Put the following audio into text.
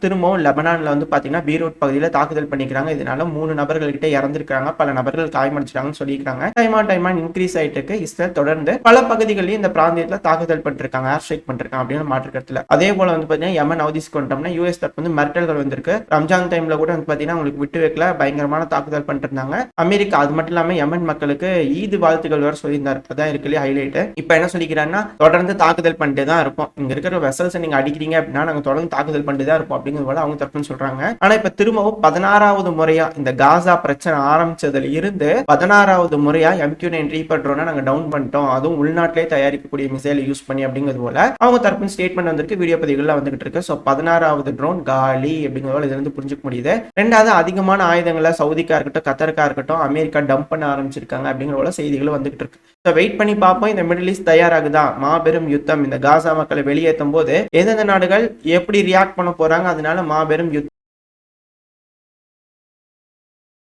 திரும்பவும் லெபனான்ல வந்து பாத்தீங்கன்னா பீரூட் பகுதியில் தாக்குதல் பண்ணிக்கிறாங்க. இதனால 3 நபர்கள் கிட்ட இறந்திருக்காங்க, பல நபர்கள் காயமடைச்சிட்டாங்கன்னு சொல்லியிருக்காங்க. டைமா இன்க்ரீஸ் ஆயிட்டு இருக்கு. இஸ்ரேல் தொடர்ந்து பல பகுதிகளில் இந்த பிராந்தியத்தில் தாக்குதல் பண்ணிருக்காங்க, ஏர் ஸ்ட்ரைக் பண்ணிருக்காங்க அப்படின்னு மாற்றுக்கருத்துல. அதே போல வந்து பாத்தீங்கன்னா யமன் ஹவுதிஸ் கொண்டோம்னா யூஎஸ் தரப்பு வந்து மிரட்டல்கள் வந்திருக்கு. ரம்ஜான் டைம்ல கூட வந்து பாத்தீங்கன்னா உங்களுக்கு விட்டு வைக்கல, பயங்கரமான தாக்குதல் பண்ணிட்டு இருந்தாங்க. அமெரிக்கா அது மட்டும் இல்லாம யமன் மக்களுக்கு ஈது வாழ்த்துக்கள் வேற சொல்லியிருந்தார். அதான் இருக்கு ஹைலைட். இப்ப என்ன சொல்லிக்கிறாங்கன்னா தொடர்ந்து தாக்குதல் பண்ணிட்டு தான் இருப்போம், இங்க இருக்கிற வெசல்ஸ் நீங்க அடிக்கிறீங்க அப்படின்னா நாங்க தொடர்ந்து தாக்குதல் பண்ணிட்டு தான் இருப்போம் அப்படிங்கிறது போல அவங்க தரப்புன்னு சொல்றாங்க. ஆனா இப்ப திரும்பவும் 16வது முறையா இந்த காசா பிரச்சனை ஆரம்பிச்சதுல இருந்து 16வது முறையா MQ-9 ரீப்பர் ட்ரோனை நாங்க டவுன் பண்ணிட்டோம், அதுவும் உள்நாட்டிலே தயாரிக்கக்கூடிய மிசைலை யூஸ் பண்ணி அப்படிங்கிறது போல அவங்க தரப்பு ஸ்டேட்மெண்ட் வந்திருக்கு. வீடியோ பதிவுகள்ல வந்துகிட்டு இருக்கு. சோ 16வது ட்ரோன் காலி அப்படிங்கிறத இதுல இருந்து புரிஞ்சுக்க முடியுது. ரெண்டாவது அதிகமான ஆயுதங்களை சவுதிக்கா இருக்கட்டும், கத்தருக்கா இருக்கட்டும், அமெரிக்கா டம்ப் பண்ண ஆரம்பிச்சிருக்காங்க அப்படிங்கிற போல செய்திகளும் வந்துகிட்டு இருக்கு. வெயிட் பண்ணி பார்ப்போம், இந்த மிடில் ஈஸ்ட் தயாராகுதா மாபெரும் யுத்தம். இந்த காசா மக்களை வெளியேற்றும் போது எந்தெந்த நாடுகள் எப்படி ரியாக்ட் பண்ண போறாங்க, அதனால மாபெரும் யுத்தம்